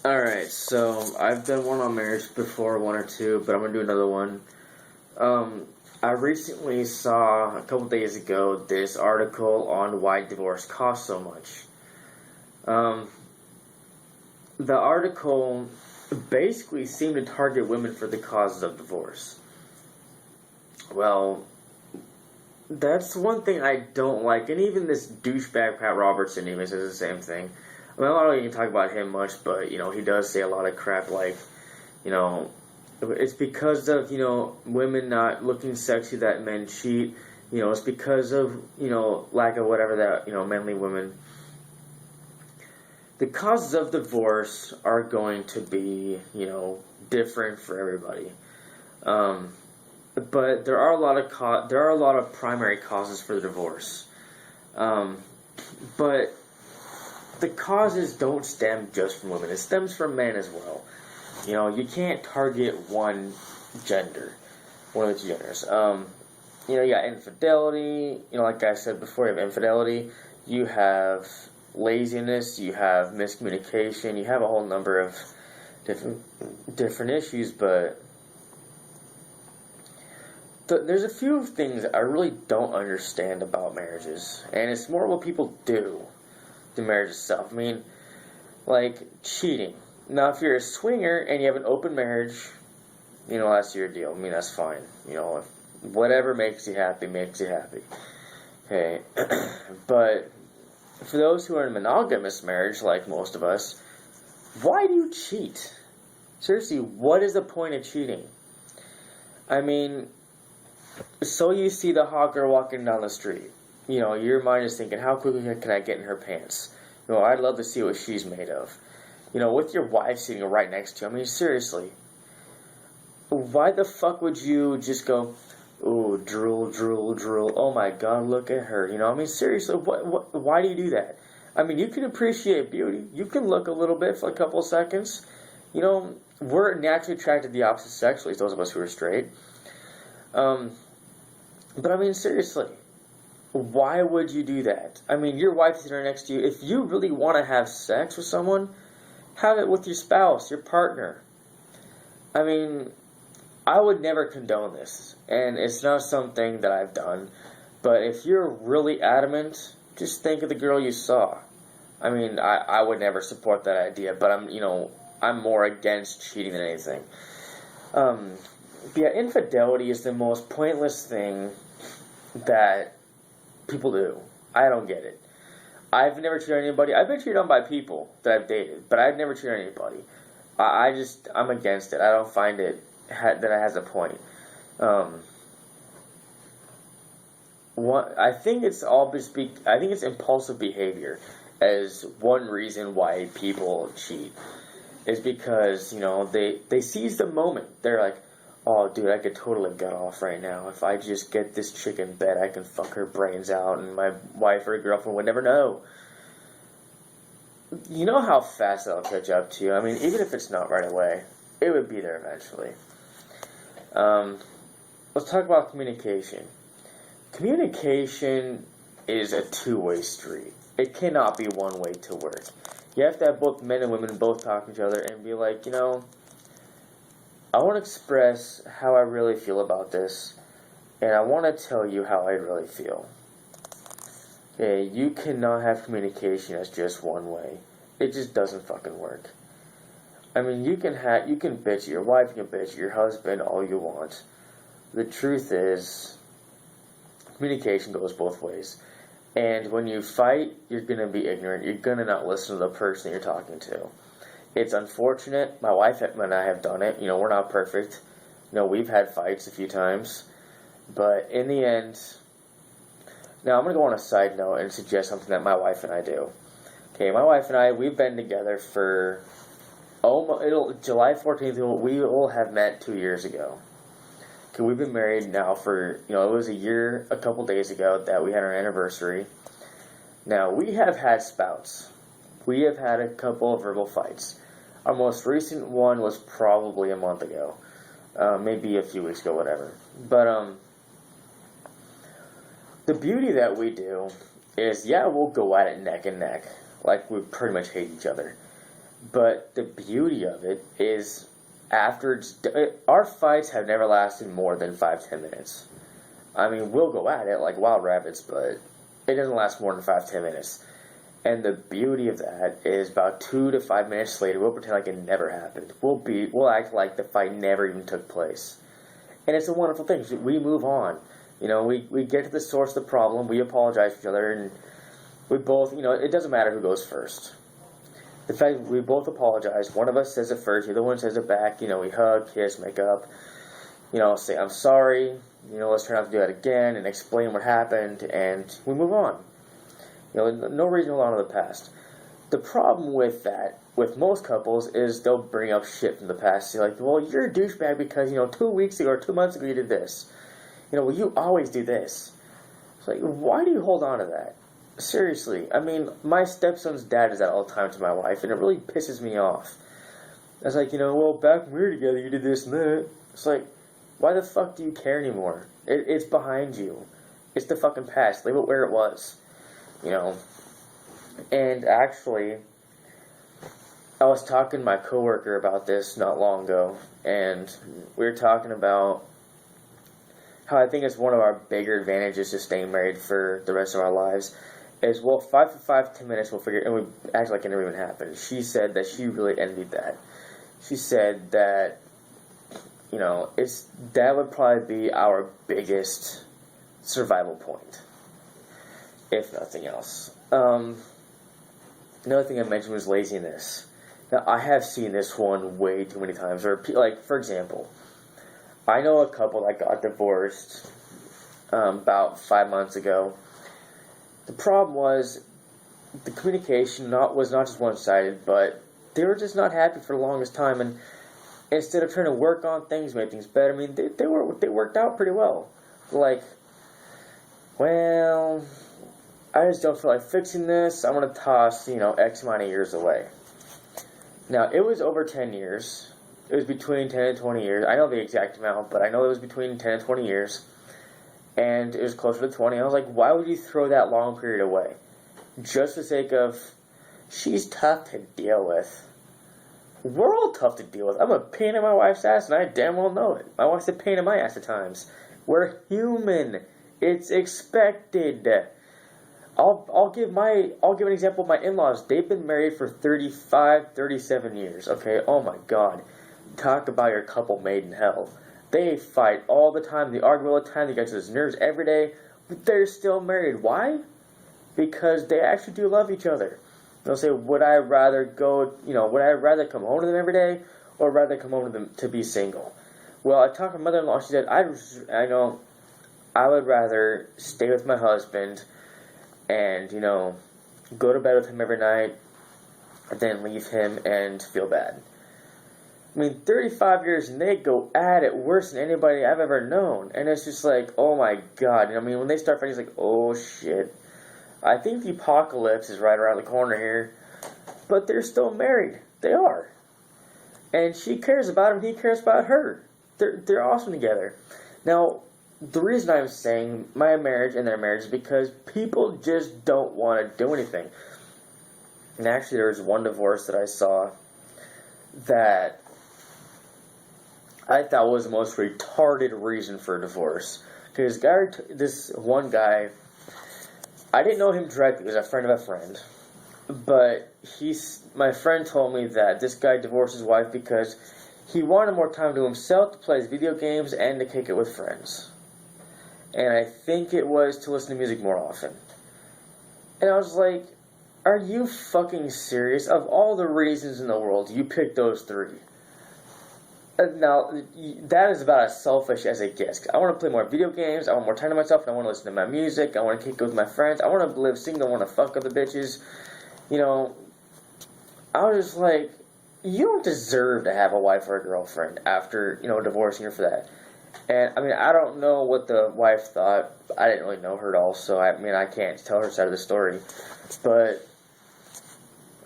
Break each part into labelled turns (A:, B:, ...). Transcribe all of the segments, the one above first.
A: Alright, so I've done one on marriage before, one or two, but I'm gonna do another one. I recently saw a couple days ago this article on why divorce costs so much. Um, the article basically seemed to target women for the causes of divorce. Well, that's one thing I don't like, and even this douchebag Pat Robertson even says the same thing. I mean, I'm not really going to talk about him much, but, he does say a lot of crap like, you know, it's because of, women not looking sexy that men cheat. It's because of, lack of whatever that, manly women. The causes of divorce are going to be, different for everybody. But there are a lot of primary causes for the divorce. But the causes don't stem just from women. It stems from men as well. You can't target one gender, one of the two genders. You got infidelity. Like I said before, you have infidelity. You have laziness. You have miscommunication. You have a whole number of different issues, but there's a few things I really don't understand about marriages, and it's more what people do to marriage itself. I mean, like cheating. Now, if you're a swinger and you have an open marriage, that's your deal. I mean, that's fine. If whatever makes you happy, makes you happy. Okay, but for those who are in a monogamous marriage, like most of us, why do you cheat? Seriously, what is the point of cheating? I mean, so you see the hot girl walking down the street. Your mind is thinking, how quickly can I get in her pants? I'd love to see what she's made of. With your wife sitting right next to you. I mean, seriously. Why the fuck would you just go, ooh, drool, drool, drool. Oh my god, look at her. I mean, seriously, why do you do that? I mean, you can appreciate beauty. You can look a little bit for a couple of seconds. We're naturally attracted to the opposite sex, at least those of us who are straight. But I mean, seriously, why would you do that? I mean, your wife's sitting next to you. If you really want to have sex with someone, have it with your spouse, your partner. I mean, I would never condone this, and it's not something that I've done. But if you're really adamant, just think of the girl you saw. I mean, I would never support that idea, but I'm more against cheating than anything. But yeah, infidelity is the most pointless thing that people do. I don't get it. I've never cheated on anybody. I've been cheated on by people that I've dated, but I've never cheated on anybody. I'm against it. I don't find that it has a point. I think it's impulsive behavior as one reason why people cheat. Is because, they seize the moment. They're like, oh, dude, I could totally get off right now. If I just get this chick in bed, I can fuck her brains out, and my wife or girlfriend would never know. You know how fast that'll catch up to you. I mean, even if it's not right away, it would be there eventually. Let's talk about communication. Communication is a two-way street. It cannot be one way to work. You have to have both men and women both talk to each other and be like, I want to express how I really feel about this, and I want to tell you how I really feel. Okay, you cannot have communication as just one way. It just doesn't fucking work. I mean, you can bitch at your wife, you can bitch at your husband all you want. The truth is, communication goes both ways. And when you fight, you're going to be ignorant. You're going to not listen to the person you're talking to. It's unfortunate. My wife and I have done it. We're not perfect. We've had fights a few times. But in the end... Now, I'm going to go on a side note and suggest something that my wife and I do. Okay, my wife and I, we've been together for... July 14th, we will have met 2 years ago. Okay, we've been married now for... it was a year, a couple days ago that we had our anniversary. Now, we have had spouts. We have had a couple of verbal fights. Our most recent one was probably a month ago. Maybe a few weeks ago, whatever. But, the beauty that we do is, yeah, we'll go at it neck and neck. Like, we pretty much hate each other. But the beauty of it is, our fights have never lasted more than 5-10 minutes. I mean, we'll go at it like wild rabbits, but it doesn't last more than 5-10 minutes. And the beauty of that is about 2 to 5 minutes later, we'll pretend like it never happened. We'll act like the fight never even took place. And it's a wonderful thing. We move on. We get to the source of the problem. We apologize to each other, and we both, it doesn't matter who goes first. The fact that we both apologize, one of us says it first, the other one says it back, we hug, kiss, make up, say, I'm sorry, let's try not to do that again, and explain what happened, and we move on. No reason to hold on to the past. The problem with that, with most couples, is they'll bring up shit from the past. They're like, well, you're a douchebag because, 2 weeks ago or 2 months ago you did this. Well, you always do this. It's like, why do you hold on to that? Seriously, I mean, my stepson's dad does that all the time to my wife, and it really pisses me off. I was like, well, back when we were together, you did this and that. It's like, why the fuck do you care anymore? It's behind you. It's the fucking past. Leave it where it was. And actually, I was talking to my coworker about this not long ago, and we were talking about how I think it's one of our bigger advantages to staying married for the rest of our lives. Is, 10 minutes, we'll figure, and we act like it never even happened. She said that she really envied that. She said that, that would probably be our biggest survival point, if nothing else. Another thing I mentioned was laziness. Now, I have seen this one way too many times. For example, I know a couple that got divorced about 5 months ago. The problem was the communication was not just one-sided, but they were just not happy for the longest time. And instead of trying to work on things, make things better, I mean, they worked out pretty well. Like, well, I just don't feel like fixing this. I'm going to toss, X amount of years away. Now, it was over 10 years. It was between 10 and 20 years. I know the exact amount, but I know it was between 10 and 20 years. And it was closer to 20. I was like, why would you throw that long period away? Just for the sake of, she's tough to deal with. We're all tough to deal with. I'm a pain in my wife's ass, and I damn well know it. My wife's a pain in my ass at times. We're human. It's expected. I'll give an example of my in-laws. They've been married for 35, 37 years. Okay, oh my God. Talk about your couple made in hell. They fight all the time. They argue all the time. They get to his nerves every day. But they're still married. Why? Because they actually do love each other. They'll say, would I rather come home to them every day, or rather come home to them to be single? Well, I talked to my mother-in-law. She said, I would rather stay with my husband and, go to bed with him every night, than leave him and feel bad. I mean, 35 years, and they go at it worse than anybody I've ever known. And it's just like, oh my God. When they start fighting, it's like, oh shit. I think the apocalypse is right around the corner here. But they're still married. They are. And she cares about him, he cares about her. They're awesome together. Now, the reason I'm saying my marriage and their marriage is because people just don't want to do anything. And actually, there was one divorce that I saw that I thought was the most retarded reason for a divorce. Because this one guy, I didn't know him directly. He was a friend of a friend. But my friend told me that this guy divorced his wife because he wanted more time to himself to play his video games and to kick it with friends. And I think it was to listen to music more often. And I was like, are you fucking serious? Of all the reasons in the world, you picked those three. Now, that is about as selfish as it gets. I want to play more video games, I want more time to myself, and I want to listen to my music, I want to kick it with my friends, I want to live single, I want to fuck other bitches. I was just like, you don't deserve to have a wife or a girlfriend after, divorcing her for that. And, I don't know what the wife thought. I didn't really know her at all, so, I can't tell her side of the story. But,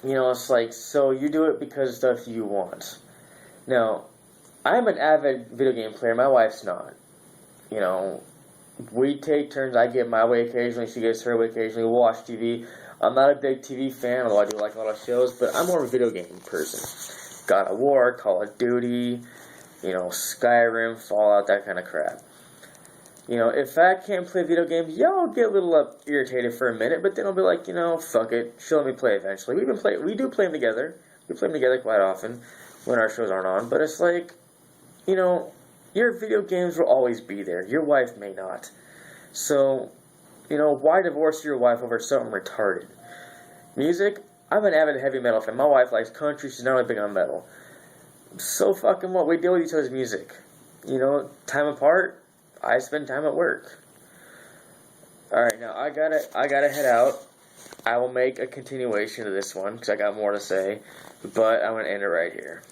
A: it's like, so you do it because of stuff you want. Now, I'm an avid video game player. My wife's not. We take turns. I get my way occasionally. She gets her way occasionally. We'll watch TV. I'm not a big TV fan, although I do like a lot of shows, but I'm more of a video game person. God of War, Call of Duty, Skyrim, Fallout, that kind of crap. If I can't play video games, yeah, I'll get a little irritated for a minute, but then I'll be like, fuck it, she'll let me play eventually. We do play them together. We play them together quite often when our shows aren't on, but it's like, your video games will always be there. Your wife may not. So, why divorce your wife over something retarded? Music, I'm an avid heavy metal fan. My wife likes country, she's not really big on metal. So fucking what? We deal with each other's music. Time apart, I spend time at work. Alright, now I gotta head out. I will make a continuation of this one, because I got more to say, but I'm gonna end it right here.